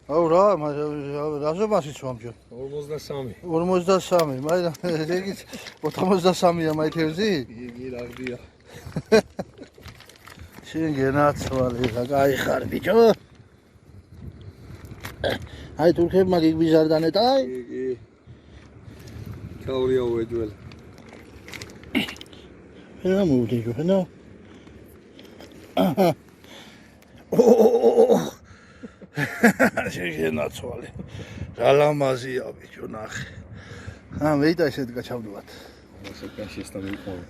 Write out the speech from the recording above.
აუ რა, რაზე მასიც ვამჯერ? 53. 53, მაგრამ ეგიც 83-ია მაითევზი? იგი რაგდია. შენ გენაცვალე რა, კაი ხარ ბიჭო. აი თურქებმა გიგბიზარდან ეტა? იგი. ჩაურია უეჯველ. რა მოვდიო, ხენა? შენ გენაცვალე. რა ლამაზია ბიჭო, ნახე. მეიტა ისეთ გაჩავდვათ. მასე კაშესთან მიყოლა.